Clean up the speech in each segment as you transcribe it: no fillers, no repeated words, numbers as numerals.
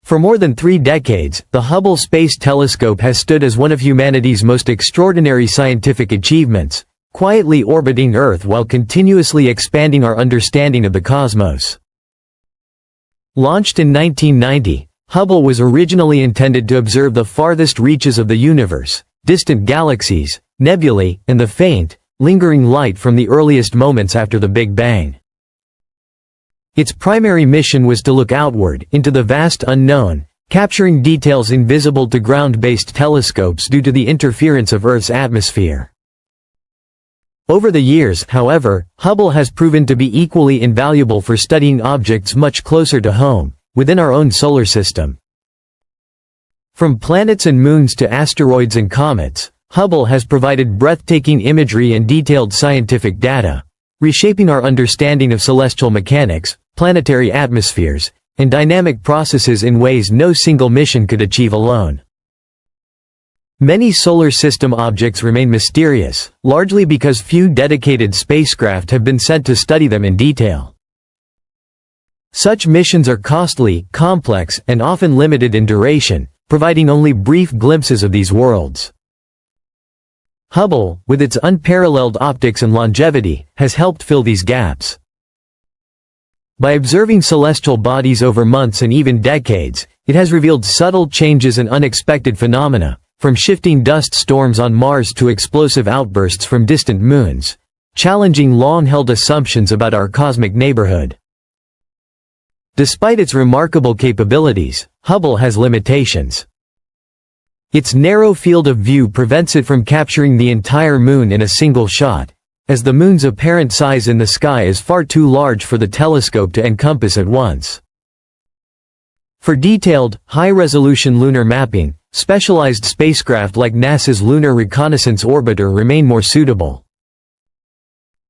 For more than 3 decades, the Hubble Space Telescope has stood as one of humanity's most extraordinary scientific achievements, quietly orbiting Earth while continuously expanding our understanding of the cosmos. Launched in 1990, Hubble was originally intended to observe the farthest reaches of the universe, distant galaxies, nebulae, and the faint, lingering light from the earliest moments after the Big Bang. Its primary mission was to look outward, into the vast unknown, capturing details invisible to ground-based telescopes due to the interference of Earth's atmosphere. Over the years, however, Hubble has proven to be equally invaluable for studying objects much closer to home, within our own solar system. From planets and moons to asteroids and comets, Hubble has provided breathtaking imagery and detailed scientific data, reshaping our understanding of celestial mechanics, planetary atmospheres, and dynamic processes in ways no single mission could achieve alone. Many solar system objects remain mysterious, largely because few dedicated spacecraft have been sent to study them in detail. Such missions are costly, complex, and often limited in duration, providing only brief glimpses of these worlds. Hubble, with its unparalleled optics and longevity, has helped fill these gaps. By observing celestial bodies over months and even decades, it has revealed subtle changes and unexpected phenomena, from shifting dust storms on Mars to explosive outbursts from distant moons, challenging long-held assumptions about our cosmic neighborhood. Despite its remarkable capabilities, Hubble has limitations. Its narrow field of view prevents it from capturing the entire moon in a single shot, as the moon's apparent size in the sky is far too large for the telescope to encompass at once. For detailed, high-resolution lunar mapping, specialized spacecraft like NASA's Lunar Reconnaissance Orbiter remain more suitable.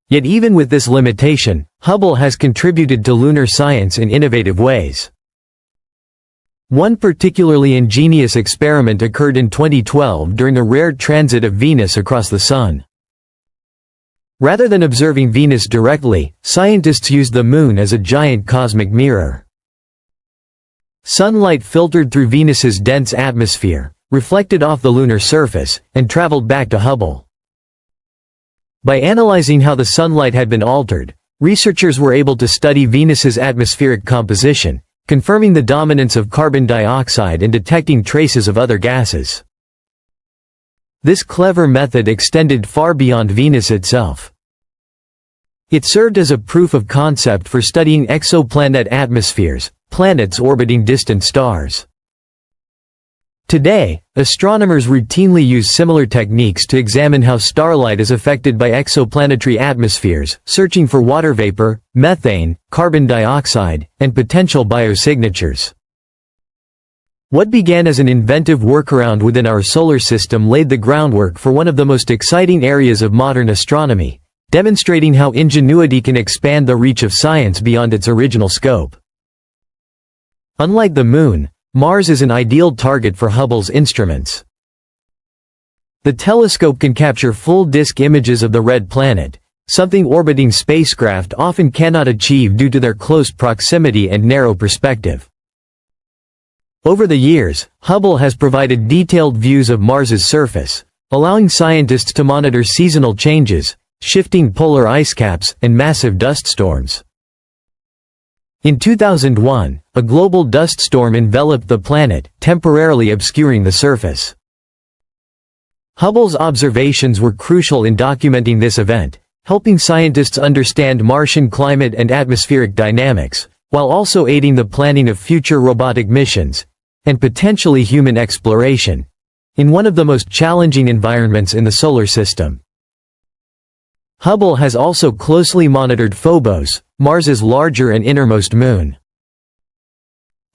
Yet even with this limitation, Hubble has contributed to lunar science in innovative ways. One particularly ingenious experiment occurred in 2012 during a rare transit of Venus across the Sun. Rather than observing Venus directly, scientists used the Moon as a giant cosmic mirror. Sunlight filtered through Venus's dense atmosphere, reflected off the lunar surface, and traveled back to Hubble. By analyzing how the sunlight had been altered, researchers were able to study Venus's atmospheric composition, confirming the dominance of carbon dioxide and detecting traces of other gases. This clever method extended far beyond Venus itself. It served as a proof of concept for studying exoplanet atmospheres, planets orbiting distant stars. Today, astronomers routinely use similar techniques to examine how starlight is affected by exoplanetary atmospheres, searching for water vapor, methane, carbon dioxide, and potential biosignatures. What began as an inventive workaround within our solar system laid the groundwork for one of the most exciting areas of modern astronomy, demonstrating how ingenuity can expand the reach of science beyond its original scope. Unlike the Moon, Mars is an ideal target for Hubble's instruments. The telescope can capture full-disk images of the red planet, something orbiting spacecraft often cannot achieve due to their close proximity and narrow perspective. Over the years, Hubble has provided detailed views of Mars's surface, allowing scientists to monitor seasonal changes, shifting polar ice caps, and massive dust storms. In 2001, a global dust storm enveloped the planet, temporarily obscuring the surface. Hubble's observations were crucial in documenting this event, helping scientists understand Martian climate and atmospheric dynamics, while also aiding the planning of future robotic missions, and potentially human exploration, in one of the most challenging environments in the solar system. Hubble has also closely monitored Phobos, Mars's larger and innermost moon.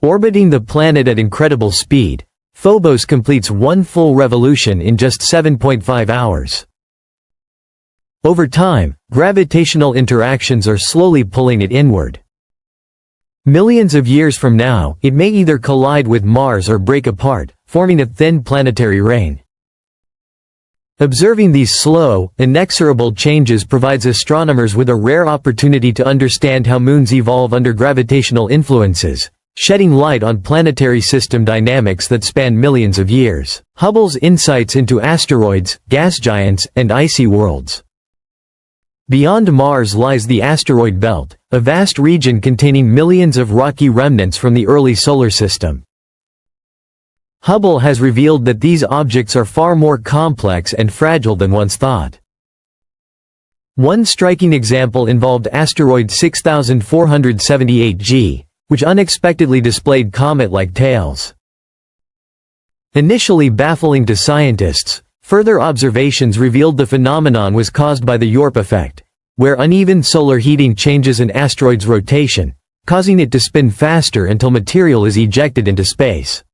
Orbiting the planet at incredible speed, Phobos completes one full revolution in just 7.5 hours. Over time, gravitational interactions are slowly pulling it inward. Millions of years from now, it may either collide with Mars or break apart, forming a thin planetary ring. Observing these slow, inexorable changes provides astronomers with a rare opportunity to understand how moons evolve under gravitational influences, shedding light on planetary system dynamics that span millions of years. Hubble's insights into asteroids, gas giants, and icy worlds. Beyond Mars lies the asteroid belt, a vast region containing millions of rocky remnants from the early solar system. Hubble has revealed that these objects are far more complex and fragile than once thought. One striking example involved asteroid 6478G, which unexpectedly displayed comet-like tails. Initially baffling to scientists, further observations revealed the phenomenon was caused by the Europa effect, where uneven solar heating changes an asteroid's rotation, causing it to spin faster until material is ejected into space.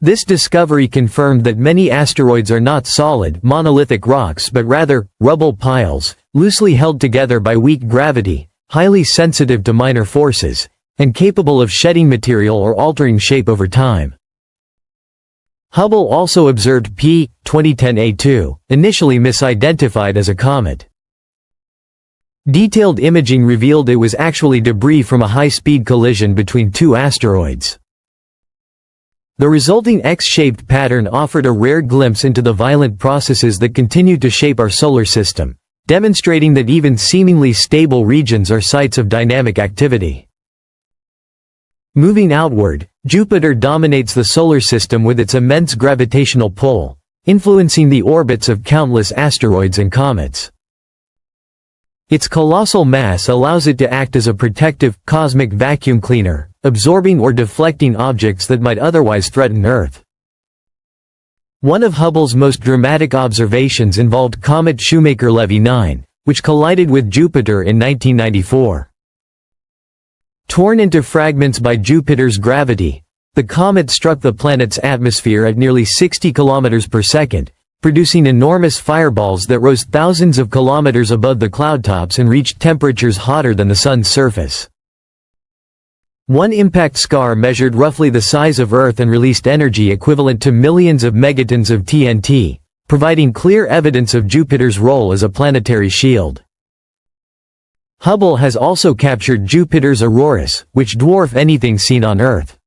This discovery confirmed that many asteroids are not solid, monolithic rocks but rather, rubble piles, loosely held together by weak gravity, highly sensitive to minor forces, and capable of shedding material or altering shape over time. Hubble also observed P. 2010A2, initially misidentified as a comet. Detailed imaging revealed it was actually debris from a high-speed collision between two asteroids. The resulting X-shaped pattern offered a rare glimpse into the violent processes that continued to shape our solar system, demonstrating that even seemingly stable regions are sites of dynamic activity. Moving outward, Jupiter dominates the solar system with its immense gravitational pull, influencing the orbits of countless asteroids and comets. Its colossal mass allows it to act as a protective, cosmic vacuum cleaner, absorbing or deflecting objects that might otherwise threaten Earth. One of Hubble's most dramatic observations involved comet Shoemaker-Levy 9, which collided with Jupiter in 1994. Torn into fragments by Jupiter's gravity, the comet struck the planet's atmosphere at nearly 60 km per second, producing enormous fireballs that rose thousands of kilometers above the cloudtops and reached temperatures hotter than the Sun's surface. One impact scar measured roughly the size of Earth and released energy equivalent to millions of megatons of TNT, providing clear evidence of Jupiter's role as a planetary shield. Hubble has also captured Jupiter's auroras, which dwarf anything seen on Earth.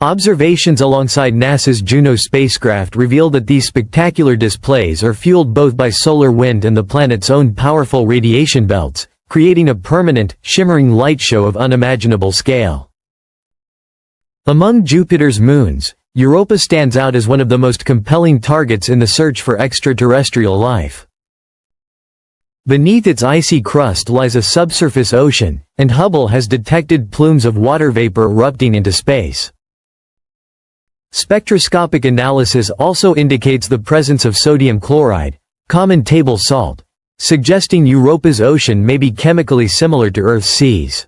Observations alongside NASA's Juno spacecraft reveal that these spectacular displays are fueled both by solar wind and the planet's own powerful radiation belts, creating a permanent, shimmering light show of unimaginable scale. Among Jupiter's moons, Europa stands out as one of the most compelling targets in the search for extraterrestrial life. Beneath its icy crust lies a subsurface ocean, and Hubble has detected plumes of water vapor erupting into space. Spectroscopic analysis also indicates the presence of sodium chloride, common table salt, suggesting Europa's ocean may be chemically similar to Earth's seas.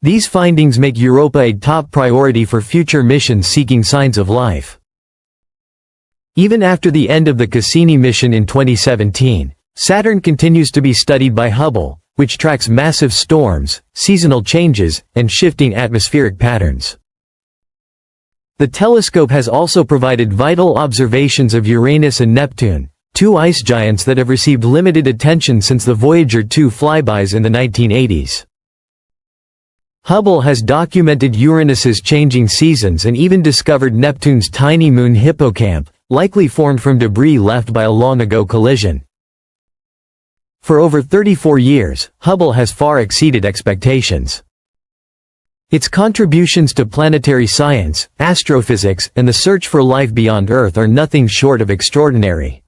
These findings make Europa a top priority for future missions seeking signs of life. Even after the end of the Cassini mission in 2017, Saturn continues to be studied by Hubble, which tracks massive storms, seasonal changes, and shifting atmospheric patterns. The telescope has also provided vital observations of Uranus and Neptune, two ice giants that have received limited attention since the Voyager 2 flybys in the 1980s. Hubble has documented Uranus's changing seasons and even discovered Neptune's tiny moon hippocamp, likely formed from debris left by a long-ago collision. For over 34 years, Hubble has far exceeded expectations. Its contributions to planetary science, astrophysics, and the search for life beyond Earth are nothing short of extraordinary.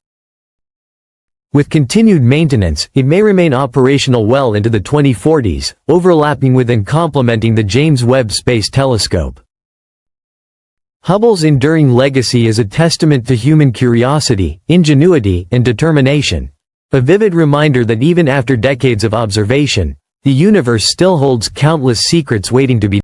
With continued maintenance, it may remain operational well into the 2040s, overlapping with and complementing the James Webb Space Telescope. Hubble's enduring legacy is a testament to human curiosity, ingenuity, and determination, a vivid reminder that even after decades of observation, the universe still holds countless secrets waiting to be